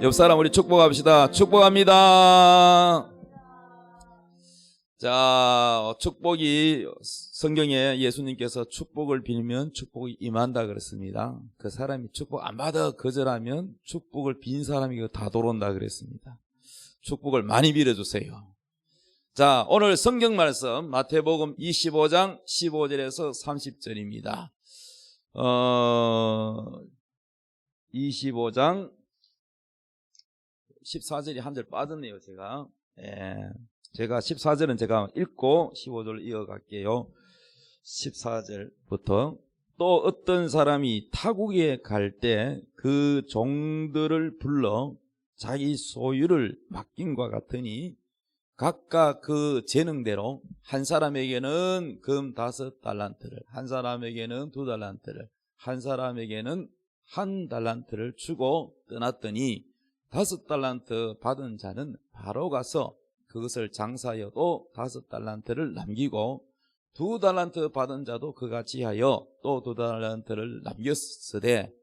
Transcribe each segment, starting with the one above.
옆 사람 우리 축복합시다. 축복합니다. 자, 축복이 성경에 예수님께서 축복을 빌면 축복이 임한다 그랬습니다. 그 사람이 축복 안 받아 거절하면 축복을 빈 사람이 다 돌아온다 그랬습니다. 축복을 많이 빌어주세요. 자, 오늘 성경 말씀 마태복음 25장 15절에서 30절입니다. 25장 14절이 한 절 빠졌네요. 제가 14절은 제가 읽고 15절 이어갈게요. 14절부터 또 어떤 사람이 타국에 갈 때 그 종들을 불러 자기 소유를 맡김과 같으니 각각 그 재능대로 한 사람에게는 금 5달란트를, 한 사람에게는 2달란트를, 한 사람에게는 1달란트를 주고 떠났더니 5달란트 받은 자는 바로 가서 그것을 장사하여도 5달란트를 남기고 2달란트 받은 자도 그같이 하여 또 2달란트를 남겼으되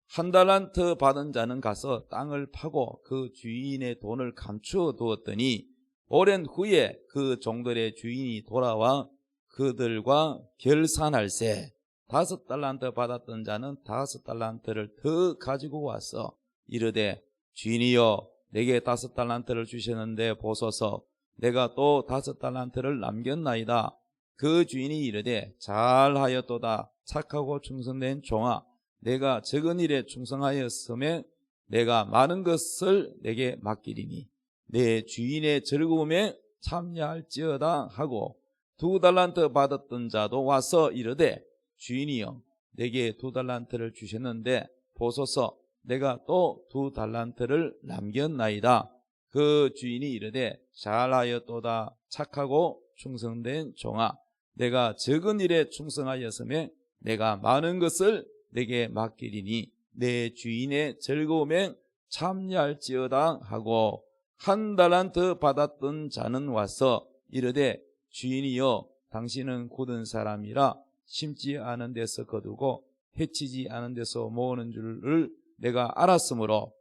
1달란트 받은 자는 가서 땅을 파고 그 주인의 돈을 감추어 두었더니 오랜 후에 그 종들의 주인이 돌아와 그들과 결산할세 5달란트 받았던 자는 5달란트를 더 가지고 와서 이르되 주인이여 내게 5달란트를 주셨는데 보소서 내가 또 5달란트를 남겼나이다. 그 주인이 이르되 잘하였도다. 착하고 충성된 종아 내가 적은 일에 충성하였음에 내가 많은 것을 내게 맡기리니 내 주인의 즐거움에 참여할지어다 하고 2달란트 받았던 자도 와서 이르되 주인이여 내게 2달란트를 주셨는데 보소서 내가 또 2달란트를 남겼나이다. 그 주인이 이르되 잘하였도다. 착하고 충성된 종아 내가 적은 일에 충성하였음에 내가 많은 것을 내게 맡기리니 내 주인의 즐거움에 참여할지어다 하고 1달란트 받았던 자는 와서 이르되 주인이여 당신은 굳은 사람이라 심지 않은 데서 거두고 해치지 않은 데서 모으는 줄을 내가 알았으므로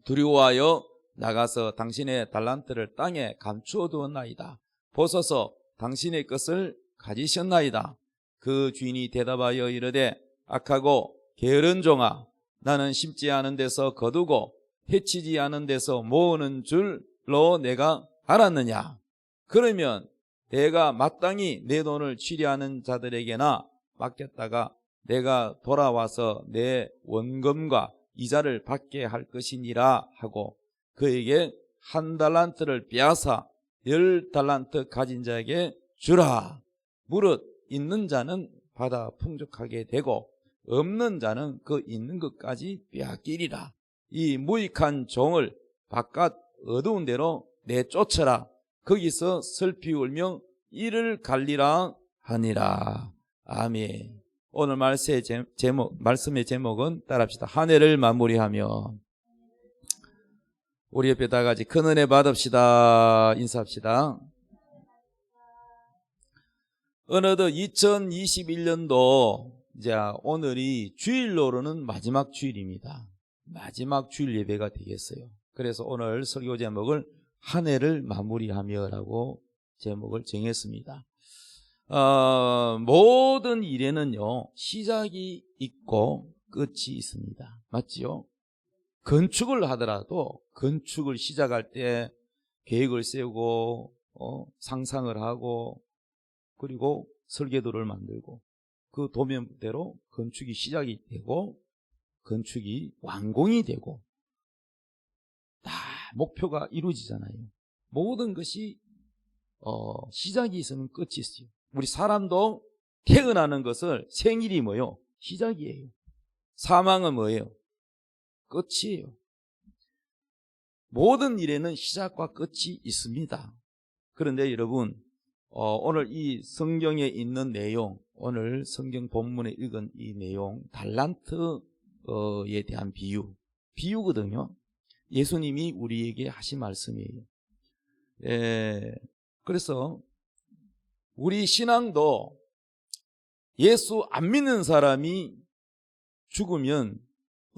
두려워하여 나가서 당신의 달란트를 땅에 감추어 두었나이다. 보소서 당신의 것을 가지셨나이다. 그 주인이 대답하여 이르되 악하고 게으른 종아 나는 심지 않은 데서 거두고 해치지 않은 데서 모으는 줄로 내가 알았느냐. 그러면 내가 마땅히 내 돈을 취리하는 자들에게나 맡겼다가 내가 돌아와서 내 원금과 이자를 받게 할 것이니라 하고 그에게 1달란트를 빼앗아 10달란트 가진 자에게 주라. 무릇 있는 자는 받아 풍족하게 되고 없는 자는 그 있는 것까지 빼앗기리라. 이 무익한 종을 바깥 어두운 데로 내쫓아라. 거기서 슬피 울며 이를 갈리라 하니라. 아멘. 오늘 말씀의 제목은 따라합시다. 한 해를 마무리하며 우리 옆에 다 같이 큰 은혜 받읍시다. 인사합시다. 어느덧 2021년도 이제 오늘이 주일로는 마지막 주일입니다. 마지막 주일 예배가 되겠어요. 그래서 오늘 설교 제목을 한 해를 마무리하며 라고 제목을 정했습니다. 모든 일에는요 시작이 있고 끝이 있습니다. 맞지요? 건축을 하더라도 건축을 시작할 때 계획을 세우고 상상을 하고 그리고 설계도를 만들고 그 도면대로 건축이 시작이 되고 건축이 완공이 되고 다 목표가 이루어지잖아요. 모든 것이 시작이 있으면 끝이 있어요. 우리 사람도 태어나는 것을 생일이 뭐예요? 시작이에요. 사망은 뭐예요? 끝이에요. 모든 일에는 시작과 끝이 있습니다. 그런데 여러분 오늘 이 성경에 있는 내용, 오늘 성경 본문에 읽은 이 내용 달란트에 대한 비유거든요. 예수님이 우리에게 하신 말씀이에요. 그래서 우리 신앙도 예수 안 믿는 사람이 죽으면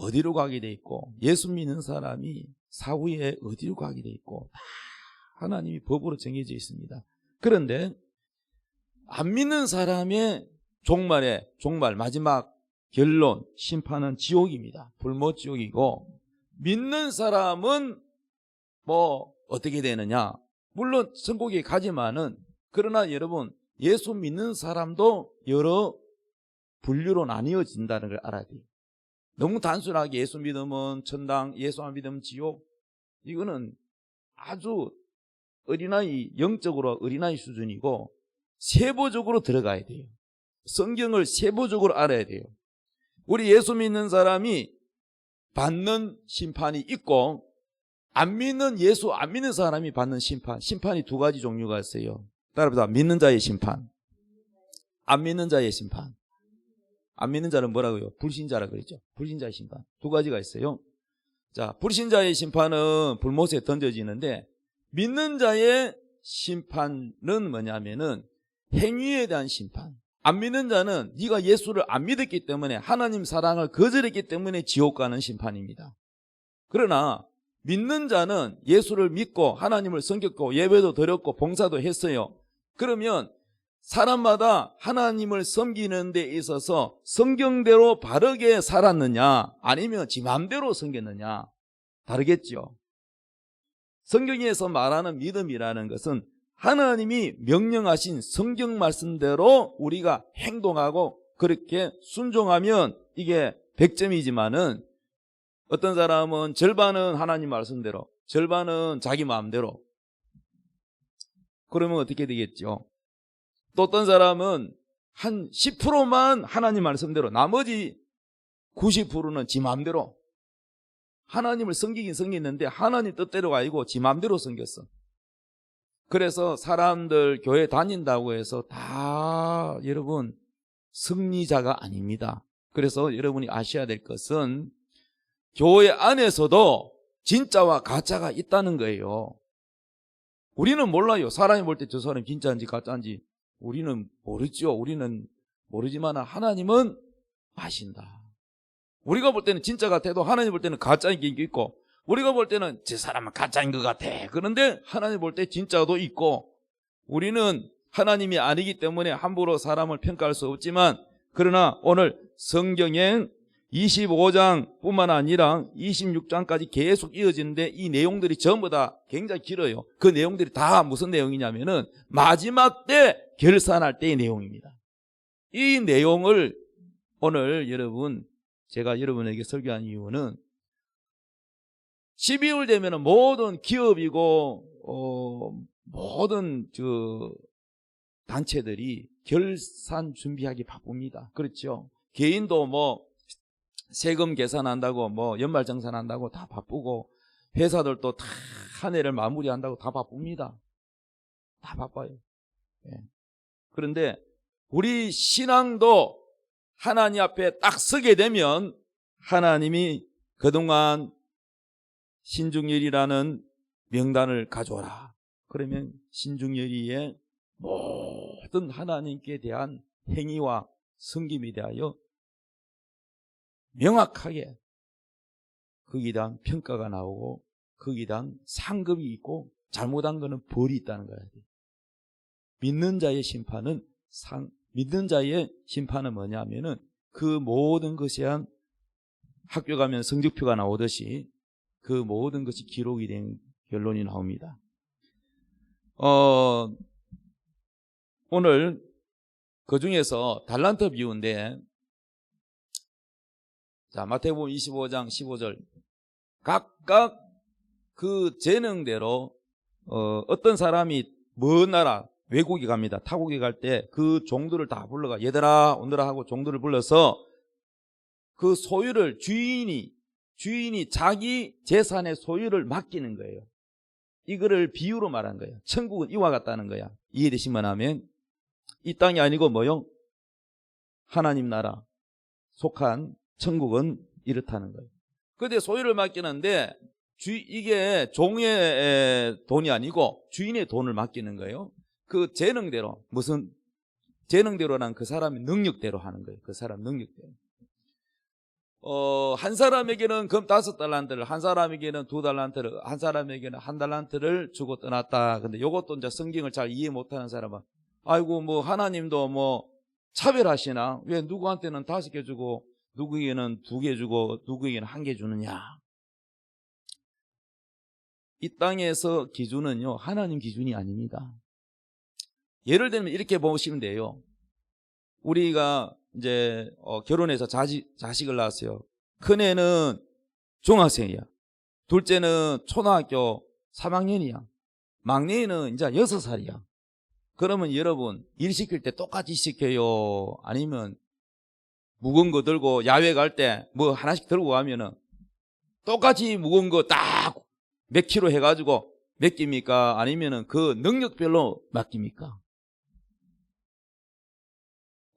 어디로 가게 돼 있고, 예수 믿는 사람이 사후에 어디로 가게 돼 있고, 다 하나님이 법으로 정해져 있습니다. 그런데 안 믿는 사람의 종말 마지막 결론, 심판은 지옥입니다. 불못지옥이고, 믿는 사람은 뭐 어떻게 되느냐, 물론 천국에 가지만은, 그러나 여러분, 예수 믿는 사람도 여러 분류로 나뉘어진다는 걸 알아야 돼요. 너무 단순하게 예수 믿으면 천당, 예수 안 믿으면 지옥, 이거는 아주 영적으로 어린아이 수준이고, 세부적으로 들어가야 돼요. 성경을 세부적으로 알아야 돼요. 우리 예수 믿는 사람이 받는 심판이 있고, 안 믿는 사람이 받는 심판이 두 가지 종류가 있어요. 따라서 믿는 자의 심판, 안 믿는 자의 심판. 안 믿는 자는 뭐라고요? 불신자라 그랬죠. 불신자의 심판 두 가지가 있어요. 자, 불신자의 심판은 불못에 던져지는데, 믿는 자의 심판은 뭐냐면은 행위에 대한 심판. 안 믿는 자는 네가 예수를 안 믿었기 때문에, 하나님 사랑을 거절했기 때문에 지옥 가는 심판입니다. 그러나 믿는 자는 예수를 믿고 하나님을 섬겼고 예배도 드렸고 봉사도 했어요. 그러면 사람마다 하나님을 섬기는 데 있어서 성경대로 바르게 살았느냐, 아니면 지 맘대로 섬겼느냐, 다르겠죠. 성경에서 말하는 믿음이라는 것은 하나님이 명령하신 성경 말씀대로 우리가 행동하고 그렇게 순종하면 이게 100점이지만은, 어떤 사람은 절반은 하나님 말씀대로, 절반은 자기 마음대로, 그러면 어떻게 되겠죠? 또 어떤 사람은 한 10%만 하나님 말씀대로, 나머지 90%는 지 마음대로. 하나님을 섬기긴 섬겼는데 하나님 뜻대로가 아니고 지 마음대로 섬겼어. 그래서 사람들 교회 다닌다고 해서 다 여러분 승리자가 아닙니다. 그래서 여러분이 아셔야 될 것은 교회 안에서도 진짜와 가짜가 있다는 거예요. 우리는 몰라요. 사람이 볼 때 저 사람이 진짜인지 가짜인지 우리는 모르죠. 우리는 모르지만 하나님은 아신다. 우리가 볼 때는 진짜 같아도 하나님 볼 때는 가짜인 게 있고, 우리가 볼 때는 저 사람은 가짜인 것 같아. 그런데 하나님 볼 때 진짜도 있고, 우리는 하나님이 아니기 때문에 함부로 사람을 평가할 수 없지만, 그러나 오늘 성경에 25장 뿐만 아니라 26장까지 계속 이어지는데 이 내용들이 전부 다 굉장히 길어요. 그 내용들이 다 무슨 내용이냐면은 마지막 때 결산할 때의 내용입니다. 이 내용을 오늘 제가 여러분에게 설교한 이유는 12월 되면은 모든 기업이고 모든 단체들이 결산 준비하기 바쁩니다. 그렇죠? 개인도 뭐 세금 계산한다고 뭐 연말정산한다고 다 바쁘고, 회사들도 다 한 해를 마무리한다고 다 바쁩니다. 다 바빠요. 예. 그런데 우리 신앙도 하나님 앞에 딱 서게 되면 하나님이 그동안 신중예리라는 명단을 가져오라. 그러면 신중예리의 모든 하나님께 대한 행위와 섬김에 대하여 명확하게 거기에 대한 평가가 나오고 거기에 대한 상급이 있고, 잘못한 거는 벌이 있다는 거야. 믿는 자의 심판은 뭐냐면은 그 모든 것에 대한 학교 가면 성적표가 나오듯이 그 모든 것이 기록이 된 결론이 나옵니다. 오늘 그 중에서 달란트 비유인데, 자, 마태복음 25장 15절. 각각 그 재능대로 어떤 사람이 먼 나라 외국에 갑니다. 타국에 갈 때 그 종들을 다 불러가, 얘들아 오너라 하고 종들을 불러서 그 소유를 주인이 자기 재산의 소유를 맡기는 거예요. 이거를 비유로 말한 거예요. 천국은 이와 같다는 거야. 이해되시면 하면, 이 땅이 아니고 뭐요? 하나님 나라 속한 천국은 이렇다는 거예요. 그런데 소유를 맡기는데 이게 종의 돈이 아니고 주인의 돈을 맡기는 거예요. 그 재능대로, 무슨 재능대로란 그 사람의 능력대로 하는 거예요. 그 사람 능력대로. 한 사람에게는 금 5달란트를, 한 사람에게는 2달란트를, 한 사람에게는 1달란트를 주고 떠났다. 근데 이것도 이제 성경을 잘 이해 못하는 사람은, 아이고, 뭐, 하나님도 뭐, 차별하시나? 왜 누구한테는 5개 주고, 누구에게는 2개 주고, 누구에게는 1개 주느냐? 이 땅에서 기준은요, 하나님 기준이 아닙니다. 예를 들면 이렇게 보시면 돼요. 우리가 이제 결혼해서 자식을 낳았어요. 큰애는 중학생이야. 둘째는 초등학교 3학년이야. 막내는 이제 6살이야. 그러면 여러분, 일 시킬 때 똑같이 시켜요? 아니면 무거운 거 들고 야외 갈 때 뭐 하나씩 들고 가면은 똑같이 무거운 거 딱 몇 킬로 해가지고 맡깁니까? 아니면은 그 능력별로 맡깁니까?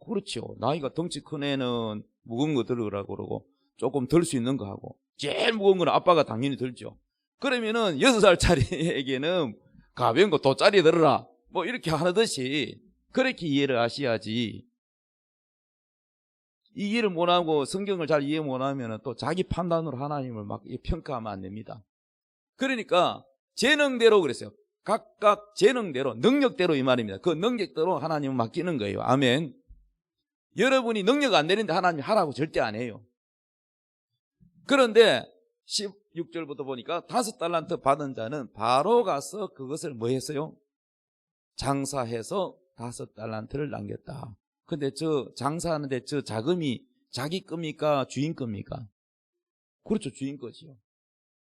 그렇죠. 나이가 덩치 큰 애는 무거운 거 들으라고 그러고 조금 들 수 있는 거 하고 제일 무거운 거는 아빠가 당연히 들죠. 그러면은 6살짜리에게는 가벼운 거 돗자리 들으라 뭐 이렇게 하듯이 그렇게 이해를 하셔야지. 이 이해를 못하고 성경을 잘 이해 못하면 또 자기 판단으로 하나님을 막 평가하면 안 됩니다. 그러니까 재능대로 그랬어요. 각각 재능대로 능력대로 이 말입니다. 그 능력대로 하나님을 맡기는 거예요. 아멘. 여러분이 능력 안 되는데 하나님이 하라고 절대 안 해요. 그런데 16절부터 보니까 5달란트 받은 자는 바로 가서 그것을 뭐 했어요? 장사해서 5달란트를 남겼다. 근데 저 장사하는데 저 자금이 자기 겁니까? 주인 겁니까? 그렇죠. 주인 거지요.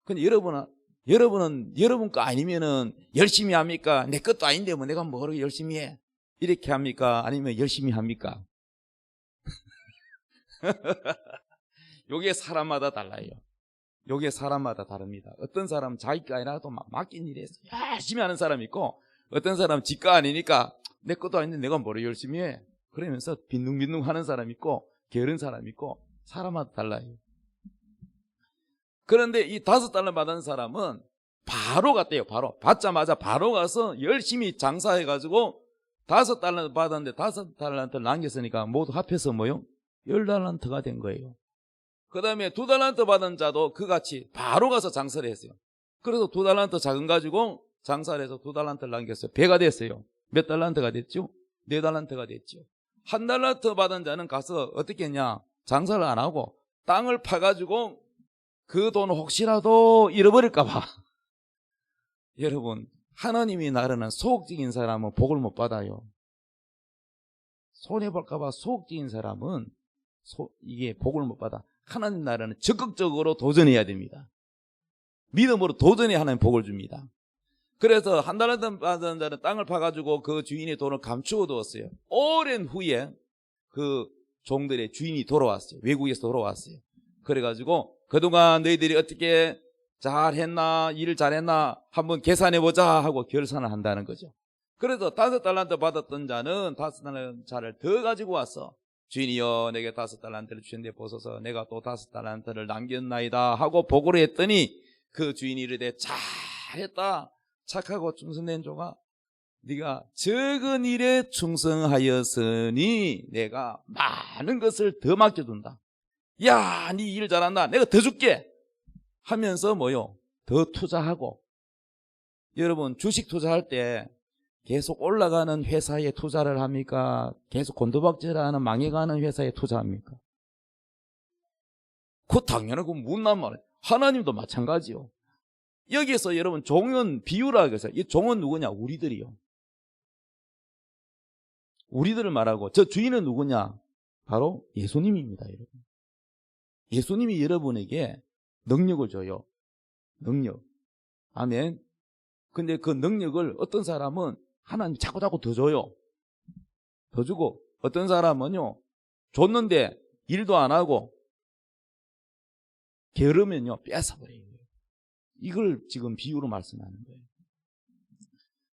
근데 여러분은 여러분 거 아니면은 열심히 합니까? 내 것도 아닌데 뭐 내가 뭐로 열심히 해? 이렇게 합니까? 아니면 열심히 합니까? 요게 사람마다 달라요. 요게 사람마다 다릅니다. 어떤 사람은 자기 거 아니라도 막 맡긴 일에 열심히 하는 사람이 있고, 어떤 사람은 지가 아니니까 내 것도 아닌데 내가 뭐로 열심히 해? 그러면서 빈둥빈둥 하는 사람이 있고, 게으른 사람이 있고, 사람마다 달라요. 그런데 이 5달러 받은 사람은 바로 갔대요. 바로 받자마자 바로 가서 열심히 장사해가지고 5달러 받았는데 5달러를 남겼으니까 모두 합해서 뭐요? 10달러가 된 거예요. 그 다음에 2달러 받은 자도 그같이 바로 가서 장사를 했어요. 그래서 2달러 자금 가지고 장사를 해서 2달러를 남겼어요. 배가 됐어요. 몇 달러가 됐죠? 4달러가 됐죠. 1달러 받은 자는 가서 어떻게 했냐? 장사를 안 하고 땅을 파가지고 그 돈 혹시라도 잃어버릴까봐. 여러분, 하나님이 나르는 소극적인 사람은 복을 못 받아요. 손해볼까봐 소극적인 사람은 이게 복을 못 받아. 하나님 나라는 적극적으로 도전해야 됩니다. 믿음으로 도전해야 하나님 복을 줍니다. 그래서 1달러 받은 자는 땅을 파가지고 그 주인의 돈을 감추어 두었어요. 오랜 후에 그 종들의 주인이 돌아왔어요. 외국에서 돌아왔어요. 그래가지고 그동안 너희들이 어떻게 잘했나, 일을 잘했나 한번 계산해보자 하고 결산을 한다는 거죠. 그래서 5달란트 받았던 자는 5달란트를 더 가지고 와서 주인이여 내게 5달란트를 주셨는데 보소서 내가 또 5달란트를 남겼나이다 하고 보고를 했더니 그 주인이 이르되 잘했다 착하고 충성된 종아 네가 적은 일에 충성하였으니 내가 많은 것을 더 맡겨둔다. 야, 네 일 잘한다. 내가 더 줄게. 하면서 뭐요? 더 투자하고. 여러분 주식 투자할 때 계속 올라가는 회사에 투자를 합니까? 계속 곤두박질하는 망해가는 회사에 투자합니까? 그거 당연하고 묻난 말이에요. 하나님도 마찬가지요. 여기에서 여러분 종은 비유라 그래서 이 종은 누구냐? 우리들이요. 우리들을 말하고 저 주인은 누구냐? 바로 예수님입니다. 여러분. 예수님이 여러분에게 능력을 줘요. 능력. 아멘. 근데 그 능력을 어떤 사람은 하나님 자꾸 더 줘요. 더 주고 어떤 사람은요 줬는데 일도 안 하고 게으르면요 뺏어버려요. 이걸 지금 비유로 말씀하는 거예요.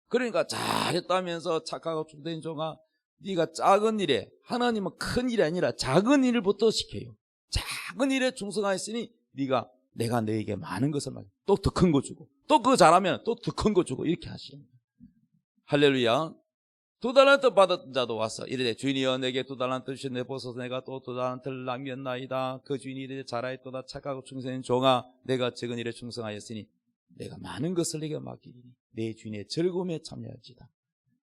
그러니까 잘했다면서 착하고 충성된 종아 네가 작은 일에 하나님은 큰 일이 아니라 작은 일부터 시켜요. 작은 일에 충성하였으니 내가 너에게 많은 것을 말해 또 더 큰 거 주고 또 그거 잘하면 또 더 큰 거 주고 이렇게 하시는 거예요. 할렐루야. 2달란트 받았던 자도 와서 이르되 주인이여 내게 2달란트 주셨네 보소서 내가 또 2달란트를 남겼나이다. 그 주인이 이르되 잘하였도다 착하고 충성된 종아 내가 적은 일에 충성하였으니 내가 많은 것을 내게 맡기리니 내 주인의 즐거움에 참여할지다.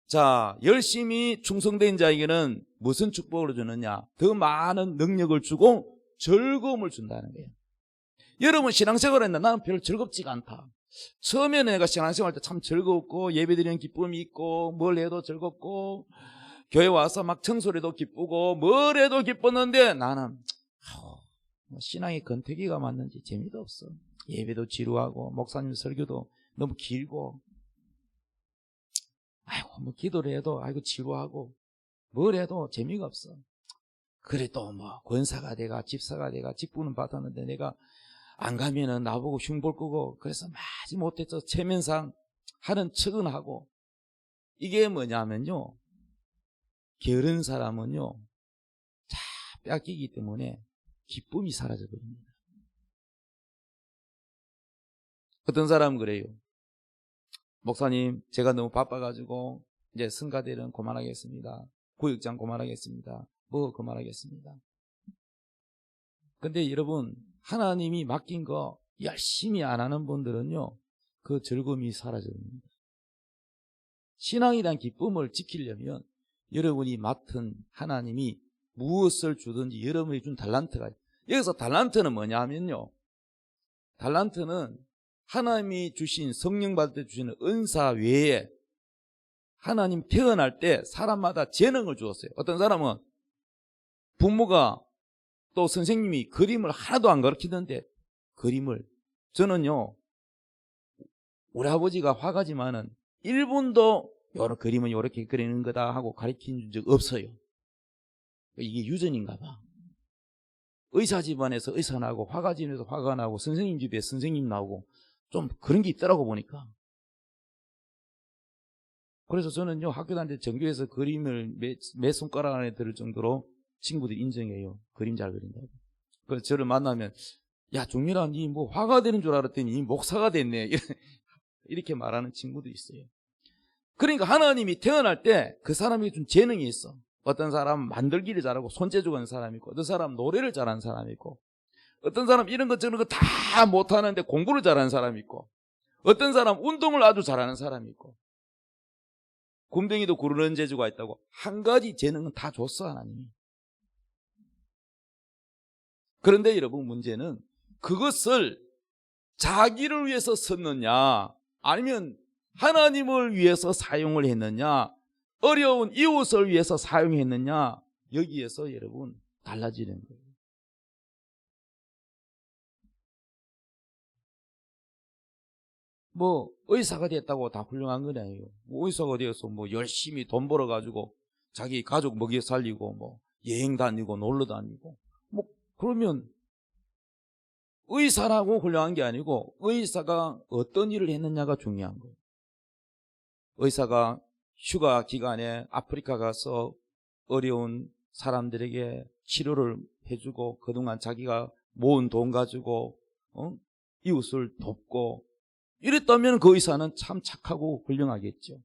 자, 열심히 충성된 자에게는 무슨 축복을 주느냐? 더 많은 능력을 주고 즐거움을 준다는 거예요. 여러분 신앙생활을 했나? 나는 별로 즐겁지가 않다. 처음에는 내가 신앙생활 할 때 참 즐겁고 예배드리는 기쁨이 있고 뭘 해도 즐겁고 교회 와서 막 청소를 해도 기쁘고 뭘 해도 기뻤는데 나는 신앙의 건태기가 맞는지 재미도 없어. 예배도 지루하고 목사님 설교도 너무 길고 아이고 뭐 기도를 해도 아이고 지루하고 뭘 해도 재미가 없어. 그래도 뭐 권사가 돼가 집사가 돼가 직분은 받았는데 내가 안 가면은 나보고 흉볼 끄고 그래서 마지 못해서 체면상 하는 척은 하고 이게 뭐냐면요 게으른 사람은요 다 뺏기기 때문에 기쁨이 사라져 버립니다. 어떤 사람은 그래요. 목사님 제가 너무 바빠가지고 이제 성가대는 그만하겠습니다. 구역장 그만하겠습니다. 뭐 그만하겠습니다. 근데 여러분 하나님이 맡긴 거 열심히 안 하는 분들은요 그 즐거움이 사라집니다. 신앙에 대한 기쁨을 지키려면 여러분이 맡은 하나님이 무엇을 주든지 여러분이 준 달란트가 여기서 달란트는 뭐냐 하면요 달란트는 하나님이 주신 성령 받을 때 주시는 은사 외에 하나님 태어날 때 사람마다 재능을 주었어요. 어떤 사람은 부모가 또 선생님이 그림을 하나도 안 가르치던데 그림을 저는요 우리 아버지가 화가지만은 1분도 요런 그림은 요렇게 그리는 거다 하고 가르친 적 없어요. 이게 유전인가 봐. 의사 집안에서 의사 나고 화가 집에서 화가 나고 선생님 집에 선생님 나오고 좀 그런 게 있더라고 보니까. 그래서 저는요 학교 다닐 때 전교에서 그림을 매 손가락 안에 들을 정도로 친구들이 인정해요. 그림 잘 그린다고. 그래서 저를 만나면 야 종렬아 니 뭐 화가 되는 줄 알았더니 목사가 됐네 이렇게 말하는 친구도 있어요. 그러니까 하나님이 태어날 때 그 사람이 좀 재능이 있어. 어떤 사람은 만들기를 잘하고 손재주가 있는 사람이 있고 어떤 사람은 노래를 잘하는 사람이 있고 어떤 사람은 이런 것 저런 거 다 못하는데 공부를 잘하는 사람이 있고 어떤 사람은 운동을 아주 잘하는 사람이 있고 굼벵이도 구르는 재주가 있다고 한 가지 재능은 다 줬어 하나님이. 그런데 여러분 문제는 그것을 자기를 위해서 썼느냐 아니면 하나님을 위해서 사용을 했느냐 어려운 이웃을 위해서 사용했느냐 여기에서 여러분 달라지는 거예요. 뭐 의사가 됐다고 다 훌륭한 건 아니에요. 뭐 의사가 되어서 뭐 열심히 돈 벌어가지고 자기 가족 먹여 살리고 뭐 여행 다니고 놀러 다니고 뭐 그러면 의사라고 훌륭한 게 아니고 의사가 어떤 일을 했느냐가 중요한 거예요. 의사가 휴가 기간에 아프리카 가서 어려운 사람들에게 치료를 해주고 그동안 자기가 모은 돈 가지고 이웃을 돕고 이랬다면 그 의사는 참 착하고 훌륭하겠죠.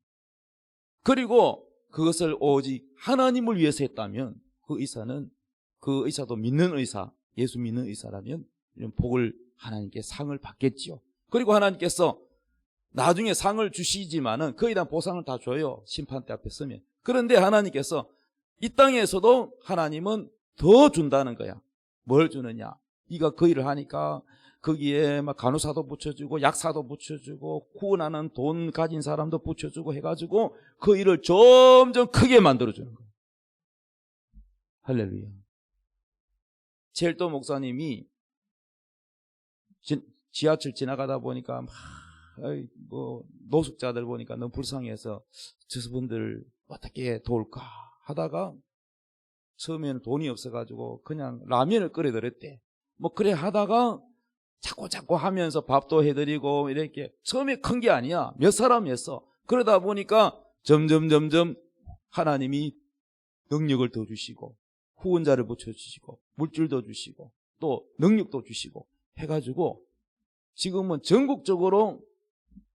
그리고 그것을 오직 하나님을 위해서 했다면 그 의사도 믿는 의사, 예수 믿는 의사라면 이런 복을 하나님께 상을 받겠죠. 그리고 하나님께서 나중에 상을 주시지만은 그에 대한 보상을 다 줘요. 심판대 앞에 서면. 그런데 하나님께서 이 땅에서도 하나님은 더 준다는 거야. 뭘 주느냐? 네가 그 일을 하니까 거기에 막 간호사도 붙여주고 약사도 붙여주고 구원하는 돈 가진 사람도 붙여주고 해가지고 그 일을 점점 크게 만들어주는 거예요. 할렐루야. 젤도 목사님이 지하철 지나가다 보니까 뭐 노숙자들 보니까 너무 불쌍해서 저분들 어떻게 도울까 하다가 처음에는 돈이 없어가지고 그냥 라면을 끓여드렸대. 뭐 그래 하다가 자꾸 하면서 밥도 해드리고 이렇게 처음에 큰 게 아니야. 몇 사람이었어. 그러다 보니까 점점 하나님이 능력을 더 주시고 후원자를 붙여주시고 물질도 주시고 또 능력도 주시고 해가지고 지금은 전국적으로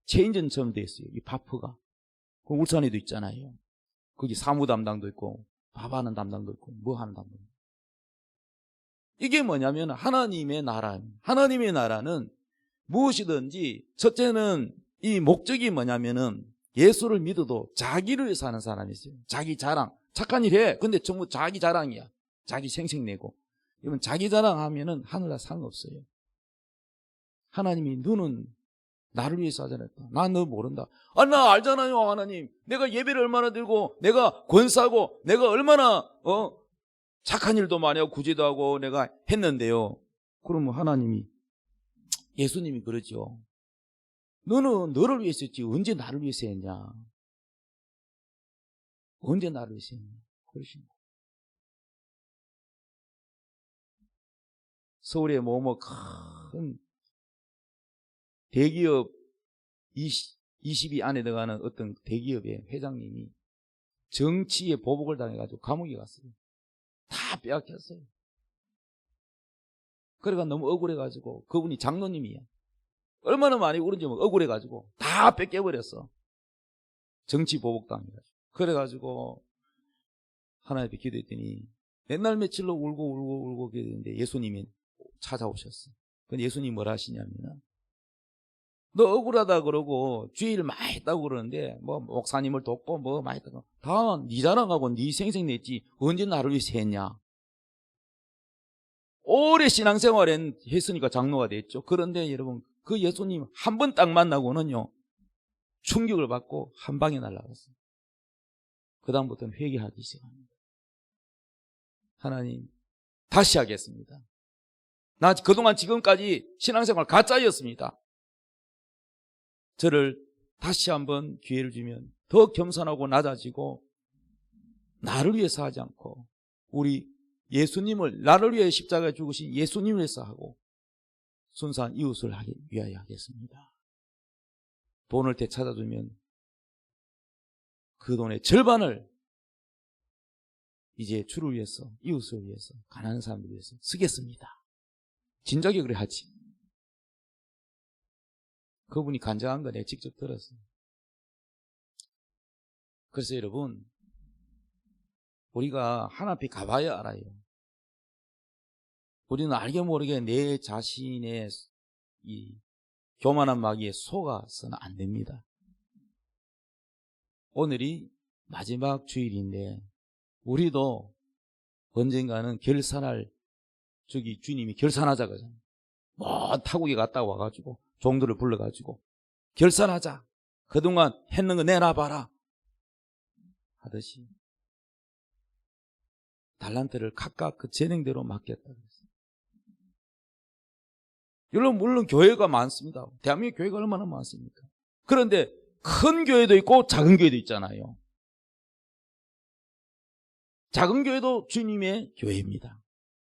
체인점처럼 돼 있어요. 이 바프가. 울산에도 있잖아요. 거기 사무 담당도 있고 밥하는 담당도 있고 뭐 하는 담당도 있고. 이게 뭐냐면 하나님의 나라. 하나님의 나라는 무엇이든지 첫째는 이 목적이 뭐냐면은 예수를 믿어도 자기를 위해서 하는 사람이 있어요. 자기 자랑. 착한 일 해. 근데 전부 자기 자랑이야. 자기 생색내고. 이건 자기 자랑하면은 하늘나라 상관없어요. 하나님이 너는 나를 위해서 하잖아요. 난 너 모른다. 아, 나 알잖아요, 하나님. 내가 예배를 얼마나 들고, 내가 권사고, 내가 얼마나 착한 일도 많이 하고 구제도 하고 내가 했는데요. 그러면 하나님이, 예수님이 그러죠. 너는 너를 위해서 했지 언제 나를 위해서 했냐? 언제 나를 위해서 했냐? 그러십니다. 서울에 뭐뭐 큰 대기업 20위 안에 들어가는 어떤 대기업의 회장님이 정치에 보복을 당해가지고 감옥에 갔어요. 다 빼앗겼어요. 그래가 너무 억울해가지고 그분이 장로님이야. 얼마나 많이 울은지 억울해가지고 다 뺏겨버렸어. 정치 보복 당해가지고. 그래가지고 하나님께 기도했더니 맨날 며칠로 울고 기도했는데 예수님이 찾아오셨어. 근데 예수님이 뭐라 하시냐면 너 억울하다 그러고 주일 많이 했다고 그러는데 뭐 목사님을 돕고 뭐 많이 했다고 다 네 자랑하고 네 생색냈지 언제 나를 위해서 했냐? 오래 신앙생활 했으니까 장로가 됐죠. 그런데 여러분 그 예수님 한 번 딱 만나고는요 충격을 받고 한 방에 날아갔어요. 그 다음부터는 회개하기 시작합니다. 하나님 다시 하겠습니다. 나 그동안 지금까지 신앙생활 가짜였습니다. 저를 다시 한번 기회를 주면 더 겸손하고 낮아지고 나를 위해서 하지 않고 우리 예수님을 나를 위해 십자가에 죽으신 예수님을 위해서 하고 순수한 이웃을 위하여 하겠습니다. 돈을 되찾아주면 그 돈의 절반을 이제 주를 위해서 이웃을 위해서 가난한 사람들 위해서 쓰겠습니다. 진작에 그래 하지. 그분이 간증한 거 내가 직접 들었어요. 그래서 여러분 우리가 하나님 앞에 가봐야 알아요. 우리는 알게 모르게 내 자신의 이 교만한 마귀에 속아서는 안 됩니다. 오늘이 마지막 주일인데 우리도 언젠가는 결산할 주님이 결산하자 그러잖아요. 먼 타국에 갔다 와가지고 종들을 불러가지고 결산하자. 그동안 했는 거 내놔봐라 하듯이 달란트를 각각 그 재능대로 맡겼다 그랬어요. 여러분 물론 교회가 많습니다. 대한민국 교회가 얼마나 많습니까? 그런데 큰 교회도 있고 작은 교회도 있잖아요. 작은 교회도 주님의 교회입니다.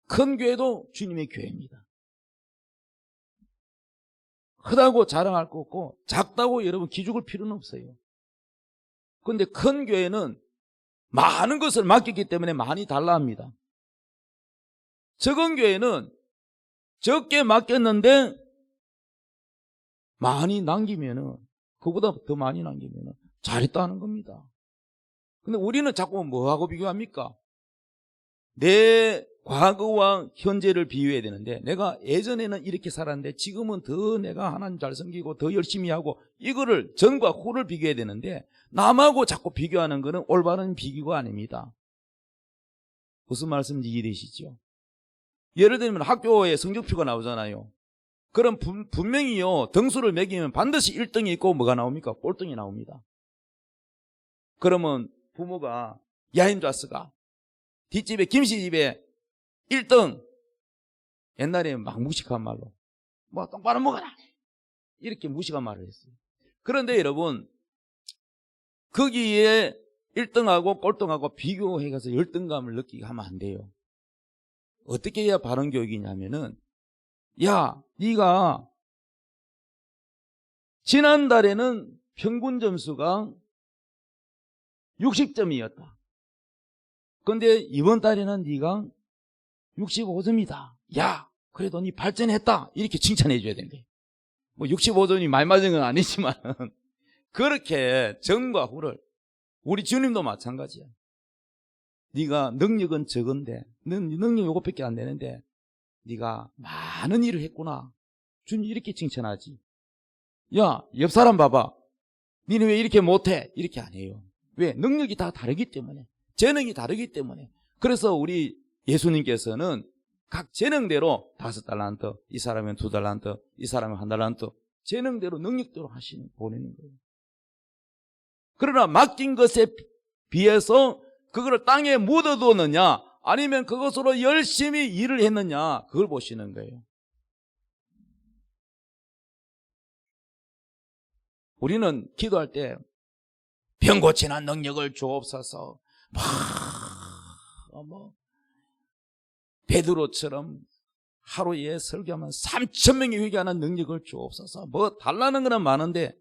큰 교회도 주님의 교회입니다. 크다고 자랑할 거 없고 작다고 여러분 기죽을 필요는 없어요. 그런데 큰 교회는 많은 것을 맡겼기 때문에 많이 달라 합니다. 적은 교회는 적게 맡겼는데 많이 남기면은 그보다 더 많이 남기면은 잘했다는 겁니다. 근데 우리는 자꾸 뭐하고 비교합니까? 내 과거와 현재를 비교해야 되는데 내가 예전에는 이렇게 살았는데 지금은 더 내가 하나님 잘 섬기고 더 열심히 하고 이거를 전과 후를 비교해야 되는데 남하고 자꾸 비교하는 것은 올바른 비교가 아닙니다. 무슨 말씀인지 이해되시죠? 예를 들면 학교에 성적표가 나오잖아요. 그럼 분명히요 등수를 매기면 반드시 1등이 있고 뭐가 나옵니까? 꼴등이 나옵니다. 그러면 부모가 야임자스가 뒷집에 김씨집에 1등 옛날에 막 무식한 말로 뭐 똑바로 먹어라 이렇게 무식한 말을 했어요. 그런데 여러분 거기에 1등하고 꼴등하고 비교해가서 열등감을 느끼게 하면 안 돼요. 어떻게 해야 바른 교육이냐면은 야 네가 지난달에는 평균 점수가 60점이었다. 그런데 이번 달에는 네가 65점이다. 야, 그래도 네 발전했다. 이렇게 칭찬해 줘야 된대. 뭐 65점이 말 맞은 건 아니지만 그렇게 전과 후를 우리 주님도 마찬가지야. 네가 능력은 적은데, 넌 능력 요것밖에 안 되는데 네가 많은 일을 했구나. 주님 이렇게 칭찬하지. 야, 옆 사람 봐봐. 니는 왜 이렇게 못해? 이렇게 안 해요. 왜? 능력이 다 다르기 때문에, 재능이 다르기 때문에. 그래서 우리 예수님께서는 각 재능대로 5달란트, 이 사람은 2달란트, 이 사람은 1달란트, 재능대로 능력대로 보내는 거예요. 그러나 맡긴 것에 비해서 그거를 땅에 묻어두었느냐, 아니면 그것으로 열심히 일을 했느냐, 그걸 보시는 거예요. 우리는 기도할 때 병 고치는 능력을 주옵소서, 베드로처럼 하루에 설교하면 3,000명이 회개하는 능력을 주옵소서, 뭐 달라는 거는 많은데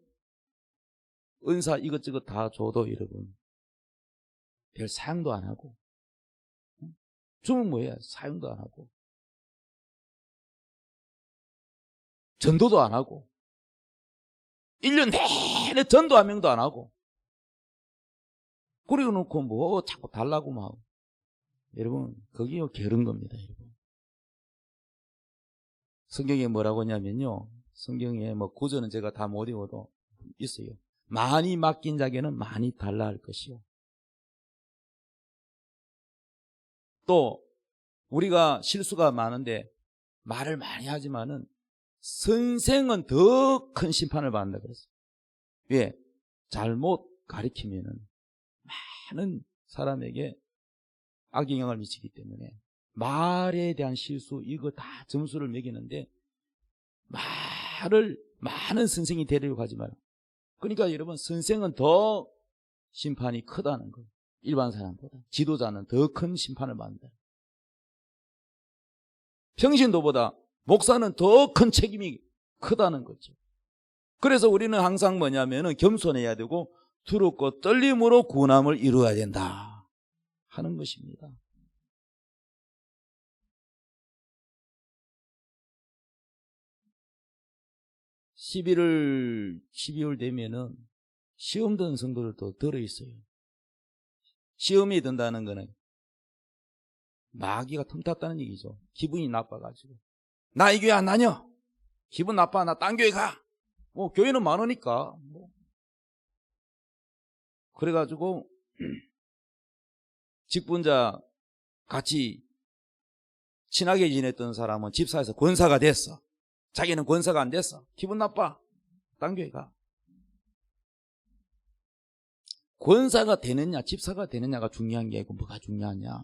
은사 이것저것 다 줘도 여러분 별 사용도 안 하고, 주면 뭐예요? 사용도 안 하고, 전도도 안 하고, 1년 내내 전도 한 명도 안 하고, 그리고 놓고 뭐 자꾸 달라고 막. 여러분, 거기요 게으른 겁니다, 여러분. 성경에 뭐라고 하냐면요, 성경에 뭐 구절은 제가 다 못 외워도 있어요. 많이 맡긴 자에게는 많이 달라 할 것이요. 또 우리가 실수가 많은데 말을 많이 하지만은 선생은 더 큰 심판을 받는다 그랬어요. 왜? 잘못 가르치면은 많은 사람에게 악영향을 미치기 때문에 말에 대한 실수, 이거 다 점수를 매기는데 말을 많은 선생이 되려고 하지 마라. 그러니까 여러분, 선생은 더 심판이 크다는 거예요. 일반 사람보다. 지도자는 더 큰 심판을 받는다. 평신도보다 목사는 더 큰 책임이 크다는 거죠. 그래서 우리는 항상 뭐냐면은 겸손해야 되고 두렵고 떨림으로 구원함을 이루어야 된다 하는 것입니다. (11월) 12월 되면은 시험 드는 성도들도 들어있어요. 시험이 든다는 거는 마귀가 틈탔다는 얘기죠. 기분이 나빠가지고, 나 이 교회 안 다녀, 기분 나빠, 나 딴 교회 가. 뭐 교회는 많으니까 뭐. 그래가지고 직분자 같이 친하게 지냈던 사람은 집사에서 권사가 됐어. 자기는 권사가 안 됐어. 기분 나빠, 딴 교회 가. 권사가 되느냐 집사가 되느냐가 중요한 게 아니고 뭐가 중요하냐.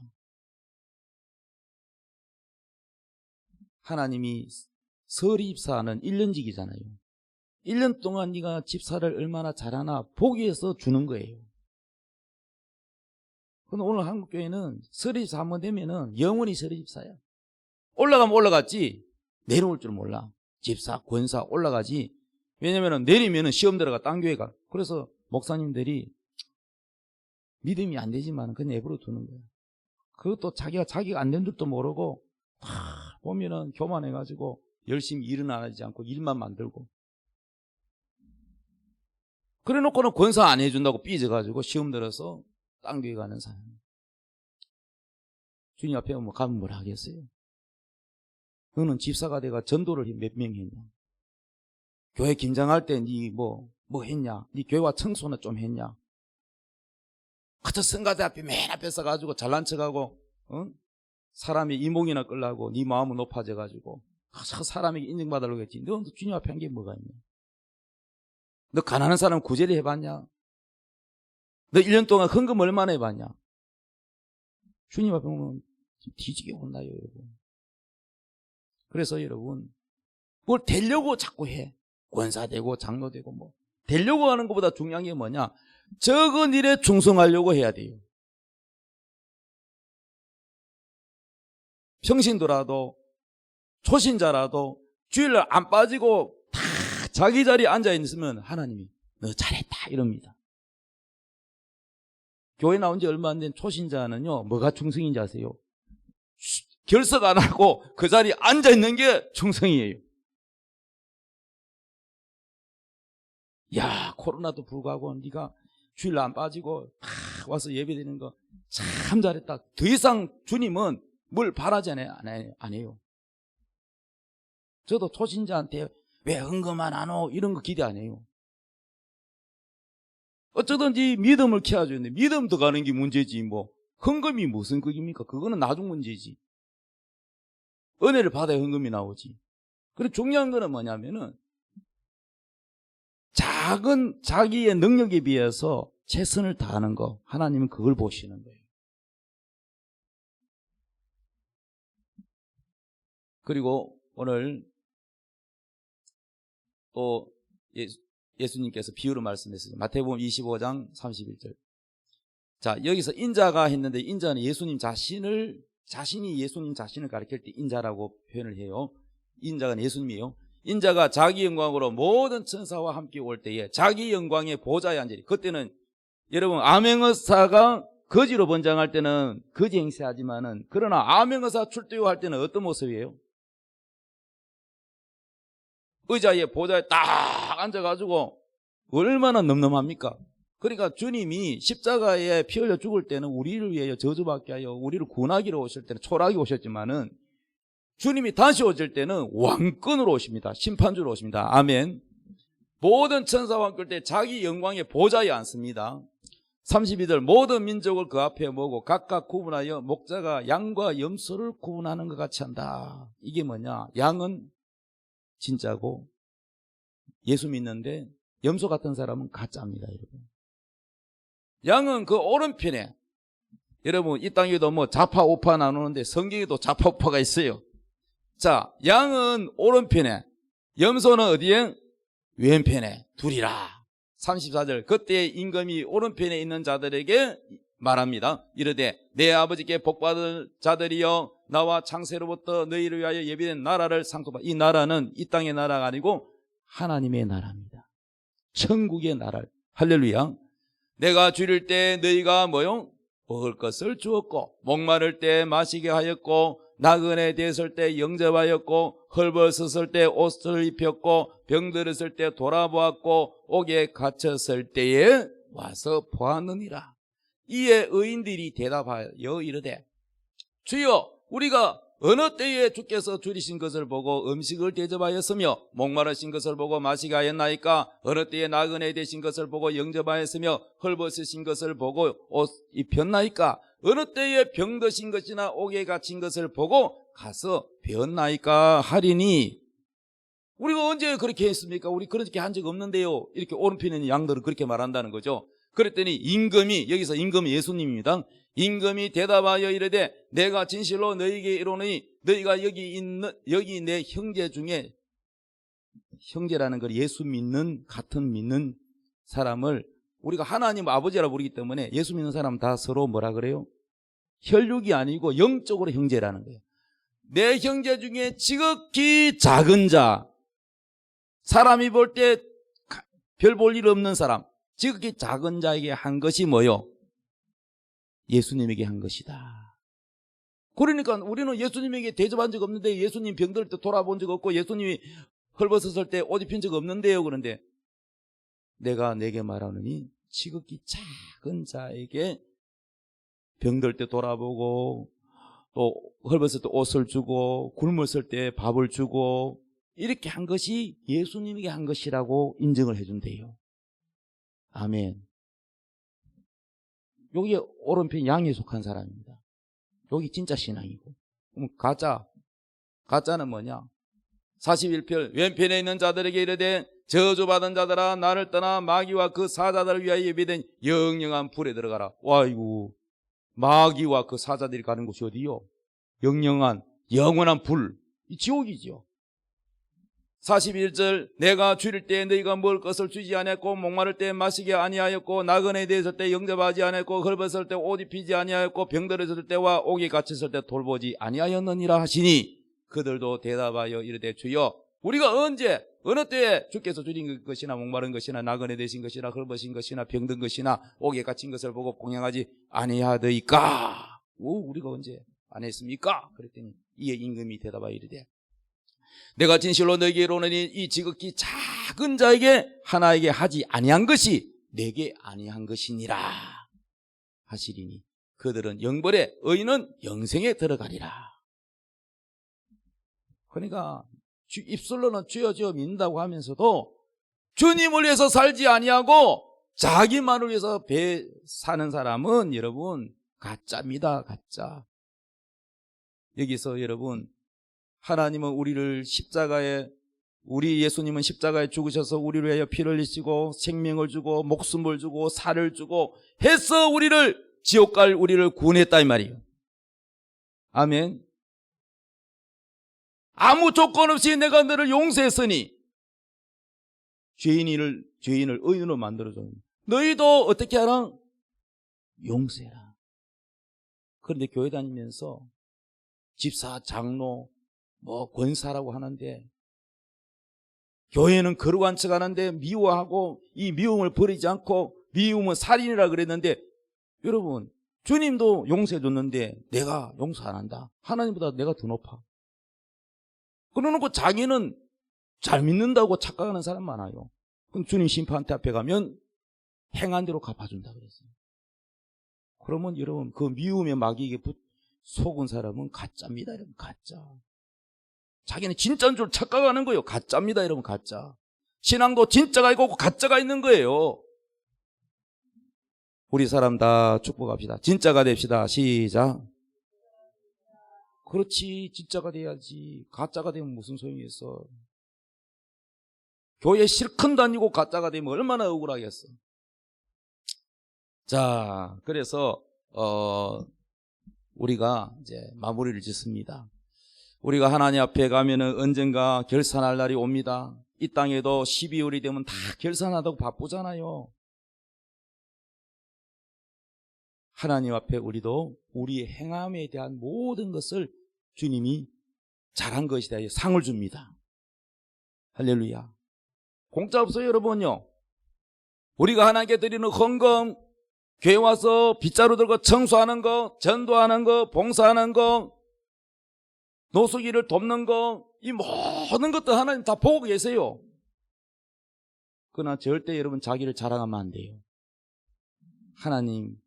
하나님이 서립사는 1년직이잖아요. 1년 동안 네가 집사를 얼마나 잘하나 보기 위해서 주는 거예요. 그런데 오늘 한국교회는 서립사 한번 되면은 영원히 서립사야. 올라가면 올라갔지 내려올 줄 몰라. 집사, 권사 올라가지. 왜냐면은 내리면은 시험 들어가 딴 교회 가. 그래서 목사님들이 믿음이 안 되지만 그냥 내버려 두는 거야. 그것도 자기가 안 된 줄도 모르고 다 보면은 교만해가지고 열심히 일은 안 하지 않고 일만 만들고. 그래 놓고는 권사 안 해준다고 삐져가지고 시험 들어서 딴 교회 가는 사람. 주님 앞에 가면 뭐라 하겠어요? 너는 집사가 돼가 전도를 몇 명 했냐? 교회 김장할 때 니 뭐 했냐? 니 교회와 청소는 좀 했냐? 그저 성가대 앞에 맨 앞에 서가지고 잘난 척하고, 사람이 이목이나 끌라고 네 마음은 높아져가지고 사람에게 인정받으려고 했지. 너 주님 앞에 한 게 뭐가 있냐? 너 가난한 사람 구제를 해봤냐? 너 1년 동안 헌금 얼마나 해봤냐? 주님 앞에 보면 뒤지게 혼나요, 여러분. 그래서 여러분, 뭘 되려고 자꾸 해. 권사 되고 장로 되고 뭐 되려고 하는 것보다 중요한 게 뭐냐? 적은 일에 충성하려고 해야 돼요. 평신도라도 초신자라도 주일날 안 빠지고 다 자기 자리에 앉아 있으면 하나님이 너 잘했다 이럽니다. 교회 나온 지 얼마 안 된 초신자는요, 뭐가 충성인지 아세요? 결석 안 하고 그 자리에 앉아 있는 게 충성이에요. 야, 코로나도 불구하고 네가 주일 안 빠지고 다 와서 예배드리는 거 참 잘했다. 더 이상 주님은 뭘 바라지 안 해요. 저도 초신자한테 왜 헌금만 안 오? 이런 거 기대 안 해요. 어쩌든지 믿음을 키워줘야 되는데 믿음 들어가는 게 문제지 뭐 헌금이 무슨 극입니까? 그거는 나중 문제지. 은혜를 받아야 헌금이 나오지. 그리고 중요한 거는 뭐냐면은 작은 자기의 능력에 비해서 최선을 다하는 거, 하나님은 그걸 보시는 거예요. 그리고 오늘 또 예수님께서 비유로 말씀했어요. 마태복음 25장 31절. 자, 여기서 인자가 했는데 인자는 자신이 예수님 자신을 가리킬 때 인자라고 표현을 해요. 인자가 예수님이에요. 인자가 자기 영광으로 모든 천사와 함께 올 때에 자기 영광의 보좌에 앉으리. 그때는 여러분 암행의사가 거지로 번장할 때는 거지 행세하지만은 그러나 암행의사 출두할 때는 어떤 모습이에요? 의자에 보좌에 딱 앉아가지고 얼마나 늠름합니까? 그러니까 주님이 십자가에 피 흘려 죽을 때는 우리를 위하여 저주받게 하여 우리를 구원하기로 오실 때는 초라하게 오셨지만은 주님이 다시 오실 때는 왕권으로 오십니다. 심판주로 오십니다. 아멘. 모든 천사와 함께 올 때 자기 영광의 보좌에 앉습니다. 32절 모든 민족을 그 앞에 모으고 각각 구분하여 목자가 양과 염소를 구분하는 것 같이 한다. 이게 뭐냐? 양은 진짜고 예수 믿는데 염소 같은 사람은 가짜입니다. 여러분. 양은 그 오른편에 여러분 이 땅에도 뭐 좌파 우파 나누는데 성경에도 좌파 우파가 있어요. 자, 양은 오른편에 염소는 어디에? 왼편에 둘이라. 34절 그때 임금이 오른편에 있는 자들에게 말합니다. 이르되 내 아버지께 복받은 자들이여 나와 창세로부터 너희를 위하여 예비된 나라를 상속받아. 이 나라는 이 땅의 나라가 아니고 하나님의 나라입니다. 천국의 나라. 할렐루야. 내가 줄일 때 너희가 뭐요? 먹을 것을 주었고 목마를 때 마시게 하였고 나그네 되었을 때 영접하였고 헐벗었을 때 옷을 입혔고 병들었을 때 돌아보았고 옥에 갇혔을 때에 와서 보았느니라. 이에 의인들이 대답하여 이르되 주여 우리가 어느 때에 주께서 줄이신 것을 보고 음식을 대접하였으며 목마르신 것을 보고 마시게 하였나이까? 어느 때에 나그네 되신 것을 보고 영접하였으며 헐벗으신 것을 보고 옷 입혔나이까? 어느 때에 병드신 것이나 옥에 갇힌 것을 보고 가서 배웠나이까? 하리니 우리가 언제 그렇게 했습니까? 우리 그렇게 한 적 없는데요. 이렇게 오른편에 있는 양들은 그렇게 말한다는 거죠. 그랬더니 임금이, 여기서 임금이 예수님입니다. 임금이 대답하여 이르되 내가 진실로 너희에게 이르노니 너희가 여기 내 형제 중에, 형제라는 걸 예수 믿는 같은 믿는 사람을 우리가 하나님 아버지라고 부르기 때문에 예수 믿는 사람 다 서로 뭐라 그래요? 혈육이 아니고 영적으로 형제라는 거예요. 내 형제 중에 지극히 작은 자, 사람이 볼 때 별 볼 일 없는 사람, 지극히 작은 자에게 한 것이 뭐요? 예수님에게 한 것이다. 그러니까 우리는 예수님에게 대접한 적 없는데, 예수님 병들 때 돌아본 적 없고, 예수님이 헐벗었을 때 옷 입힌 적 없는데요. 그런데 내가 내게 말하느니 지극히 작은 자에게 병들 때 돌아보고, 또 헐벗을 때 옷을 주고, 굶었을 때 밥을 주고, 이렇게 한 것이 예수님에게 한 것이라고 인정을 해준대요. 아멘. 여기 오른편 양에 속한 사람입니다. 여기 진짜 신앙이고. 그럼 가짜는 뭐냐? 41편 왼편에 있는 자들에게 이르되 저주받은 자들아 나를 떠나 마귀와 그 사자들을 위하여 예비된 영영한 불에 들어가라. 와이고, 마귀와 그 사자들이 가는 곳이 어디요? 영영한 영원한 불, 이 지옥이죠. 41절 내가 줄일 때 너희가 먹을 것을 주지 아니했고 목마를 때 마시게 아니하였고 나그네 되었을 때 영접하지 아니했고 헐벗을 때 옷 입히지 아니하였고 병들었을 때와 옥에 갇혔을 때 돌보지 아니하였느니라 하시니 그들도 대답하여 이르되 주여 우리가 언제 어느 때에 주께서 줄인 것이나 목마른 것이나 나그네 되신 것이나 헐벗은 것이나 병든 것이나 옥에 갇힌 것을 보고 공양하지 아니하더이까? 우리가 언제 안 했습니까? 그랬더니 이에 임금이 대답하여 이르되 내가 진실로 너희에게 이르노니 이 지극히 작은 자에게 하나에게 하지 아니한 것이 내게 아니한 것이니라 하시리니 그들은 영벌에 의인은 영생에 들어가리라. 그러니까 입술로는 주여 주여 믿는다고 하면서도 주님을 위해서 살지 아니하고 자기만을 위해서 사는 사람은 여러분 가짜입니다. 가짜. 여기서 여러분 하나님은 우리를 우리 예수님은 십자가에 죽으셔서 우리를 위하여 피를 흘리시고 생명을 주고 목숨을 주고 살을 주고 해서 지옥 갈 우리를 구원했다 이 말이에요. 아멘. 아무 조건 없이 내가 너를 용서했으니 죄인을 의인으로 만들어줘. 너희도 어떻게 하라? 용서해라. 그런데 교회 다니면서 집사, 장로, 권사라고 하는데 교회는 거룩한 척 하는데 미워하고 이 미움을 버리지 않고 미움은 살인이라 그랬는데 여러분 주님도 용서해 줬는데 내가 용서 안 한다. 하나님보다 내가 더 높아. 그러놓고 자기는 잘 믿는다고 착각하는 사람 많아요. 그럼 주님 심판대 앞에 가면 행한 대로 갚아준다 그랬어요. 그러면 여러분 그 미움의 마귀에게 속은 사람은 가짜입니다. 여러분 가짜. 자기는 진짜인 줄 착각하는 거예요. 가짜입니다. 여러분 가짜. 신앙도 진짜가 있고 가짜가 있는 거예요. 우리 사람 다 축복합시다. 진짜가 됩시다. 시작. 그렇지. 진짜가 돼야지. 가짜가 되면 무슨 소용이 있어. 교회 실컷 다니고 가짜가 되면 얼마나 억울하겠어. 자, 그래서 우리가 이제 마무리를 짓습니다. 우리가 하나님 앞에 가면은 언젠가 결산할 날이 옵니다. 이 땅에도 12월이 되면 다 결산하다고 바쁘잖아요. 하나님 앞에 우리도 우리의 행함에 대한 모든 것을 주님이 잘한 것이다 상을 줍니다. 할렐루야. 공짜 없어요 여러분요. 우리가 하나님께 드리는 헌금, 교회 와서 빗자루 들고 청소하는 거, 전도하는 거, 봉사하는 거, 노숙이를 돕는 거, 이 모든 것도 하나님 다 보고 계세요. 그러나 절대 여러분 자기를 자랑하면 안 돼요. 하나님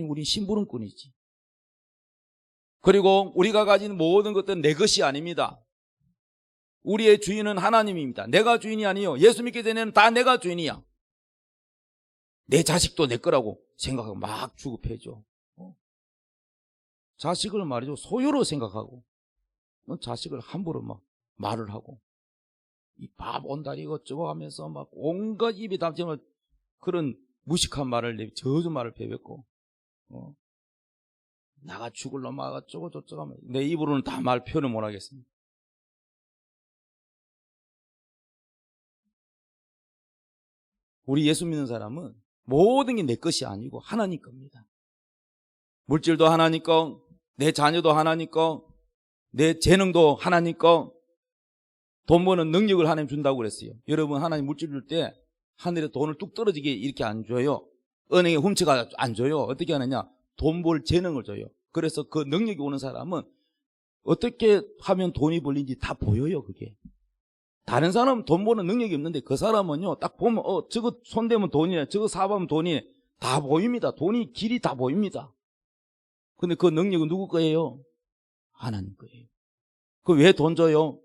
우리 심부름꾼이지. 그리고 우리가 가진 모든 것들은 내 것이 아닙니다. 우리의 주인은 하나님입니다. 내가 주인이 아니에요. 예수 믿기 전에는 다 내가 주인이야. 내 자식도 내 거라고 생각하고 막 주급해줘. 자식을 말이죠. 소유로 생각하고 자식을 함부로 막 말을 하고 이 밥 온다리 이것저것 하면서 막 온갖 입이 담지만 그런 무식한 말을 저주 말을 배웠고 나가 죽을 놈 아가 저쩌고 하면 내 입으로는 다 말 표현을 못 하겠습니다. 우리 예수 믿는 사람은 모든 게 내 것이 아니고 하나님 겁니다. 물질도 하나님 거, 내 자녀도 하나님 거, 내 재능도 하나님 거, 돈 버는 능력을 하나님 준다고 그랬어요. 여러분 하나님 물질 줄 때 하늘에 돈을 뚝 떨어지게 이렇게 안 줘요. 은행에 훔쳐가 안 줘요. 어떻게 하느냐? 돈 벌 재능을 줘요. 그래서 그 능력이 오는 사람은 어떻게 하면 돈이 벌린지 다 보여요. 그게. 다른 사람은 돈 버는 능력이 없는데 그 사람은요 딱 보면 저거 손대면 돈이네, 저거 사보면 돈이네, 다 보입니다. 돈이 길이 다 보입니다. 근데 그 능력은 누구 거예요? 하나님 거예요. 그 왜 돈 줘요?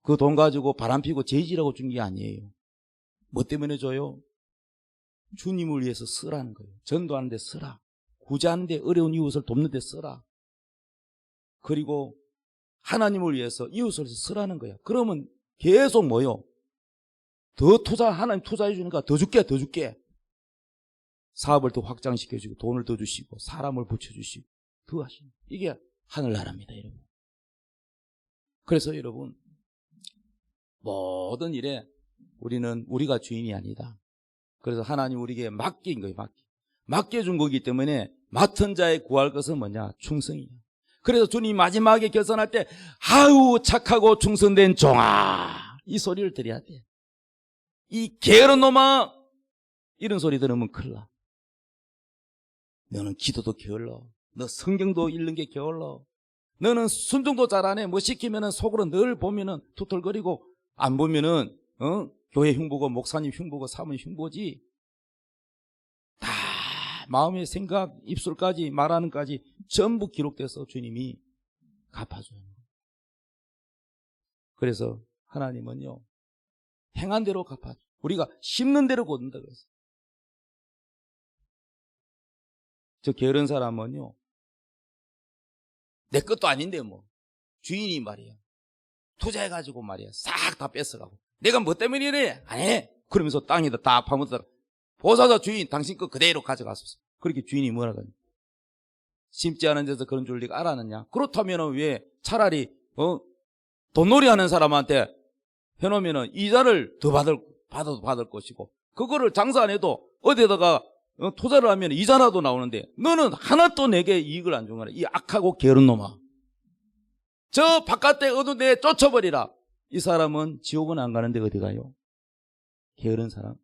그 돈 가지고 바람 피고 재질하고 준 게 아니에요. 뭐 때문에 줘요? 주님을 위해서 쓰라는 거예요. 전도하는 데 쓰라. 구제하는 데, 어려운 이웃을 돕는 데 쓰라. 그리고 하나님을 위해서 이웃을 쓰라는 거야. 그러면 계속 뭐요? 하나님 투자해 주니까 더 줄게. 사업을 더 확장시켜주고 돈을 더 주시고 사람을 붙여주시고 더 하시는 이게 하늘나라입니다. 여러분. 그래서 여러분 모든 일에 우리는 우리가 주인이 아니다. 그래서 하나님 우리에게 맡긴 거예요. 맡겨준 거기 때문에 맡은 자의 구할 것은 뭐냐? 충성이야. 그래서 주님이 마지막에 결산할 때 아유 착하고 충성된 종아 이 소리를 들어야 돼. 이 게으른 놈아 이런 소리 들으면 큰일 나. 너는 기도도 게을러. 너 성경도 읽는 게 게을러. 너는 순종도 잘 안 해. 뭐 시키면은 속으로 늘 보면은 투덜거리고 안 보면은 교회 흉보고 목사님 흉보고 사모님 흉보지. 다 마음의 생각, 입술까지 말하는까지 전부 기록돼서 주님이 갚아줘요. 그래서 하나님은요, 행한 대로 갚아줘. 우리가 심는 대로 거둔다 그랬어요. 저 게으른 사람은요, 내 것도 아닌데 뭐 주인이 말이야 투자해가지고 말이야 싹 다 뺏어가고 내가 뭐 때문에 이래? 안 해. 그러면서 땅에다 딱 파묻다가 보사자 주인 당신 거 그대로 가져가소서. 그렇게 주인이 뭐라고 하냐, 심지 않은 데서 그런 줄 네가 알았느냐. 그렇다면 왜 차라리 돈놀이 하는 사람한테 해놓으면 이자를 더 받을 것이고, 그거를 장사 안 해도 어디에다가 투자를 하면 이자라도 나오는데 너는 하나도 내게 이익을 안 준 거라. 이 악하고 게으른 놈아, 저 바깥에 어두운 데 쫓아버리라. 이 사람은 지옥은 안 가는데 어디 가요? 게으른 사람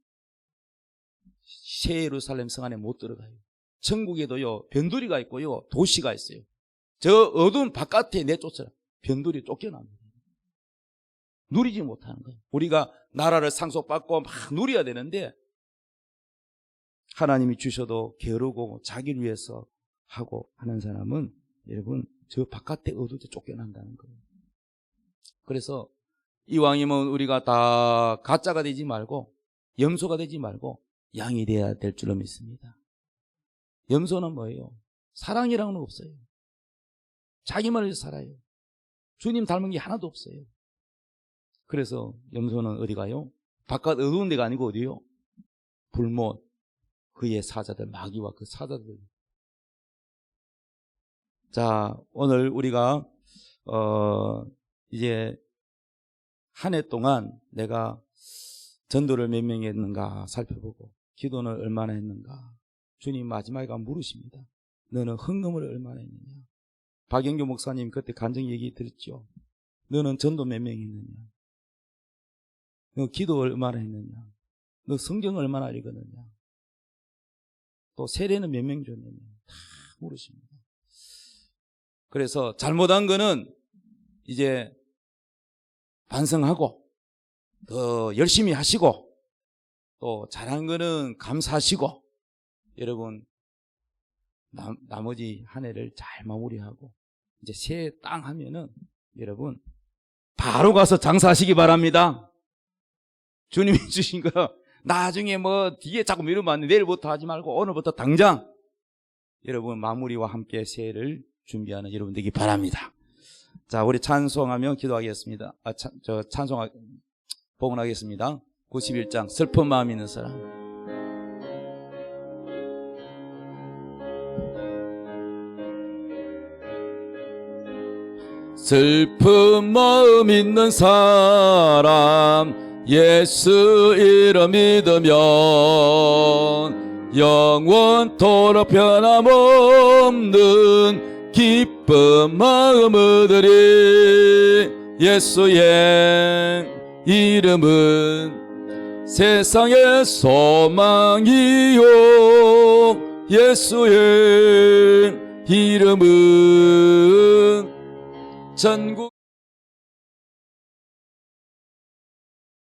새 예루살렘 성 안에 못 들어가요. 천국에도요 변두리가 있고요 도시가 있어요. 저 어두운 바깥에 내쫓아라. 변두리 쫓겨납니다. 누리지 못하는 거예요. 우리가 나라를 상속받고 막 누려야 되는데 하나님이 주셔도 게으르고 자기를 위해서 하고 하는 사람은 여러분 저 바깥에 어두운 데 쫓겨난다는 거예요. 그래서 이왕이면 우리가 다 가짜가 되지 말고 염소가 되지 말고 양이 돼야 될 줄로 믿습니다. 염소는 뭐예요? 사랑이라는 건 없어요. 자기만을 위해서 살아요. 주님 닮은 게 하나도 없어요. 그래서 염소는 어디 가요? 바깥 어두운 데가 아니고 어디요? 불못, 그의 사자들, 마귀와 그 사자들. 자, 오늘 우리가 이제 한 해 동안 내가 전도를 몇 명 했는가 살펴보고 기도는 얼마나 했는가. 주님 마지막에 물으십니다. 너는 헌금을 얼마나 했느냐. 박영교 목사님 그때 간증 얘기 들었죠. 너는 전도 몇 명 했느냐. 너 기도 얼마나 했느냐. 너 성경 얼마나 읽었느냐. 또 세례는 몇 명 줬느냐. 다 물으십니다. 그래서 잘못한 거는 이제 반성하고 더 열심히 하시고 또 잘한 거는 감사하시고 여러분 나머지 한 해를 잘 마무리하고 이제 새 땅 하면은 여러분 바로 가서 장사하시기 바랍니다. 주님이 주신 거 나중에 뭐 뒤에 자꾸 미루면 안 돼. 내일부터 하지 말고 오늘부터 당장 여러분 마무리와 함께 새해를 준비하는 여러분 되기 바랍니다. 자, 우리 찬송하며 기도하겠습니다. 복원하겠습니다. 91장 슬픈 마음 있는 사람. 슬픈 마음 있는 사람 예수 이름 믿으면 영원토록 변함없는 기쁜 마음 얻으리. 예수의 이름은 세상의 소망이요 예수의 이름은 전국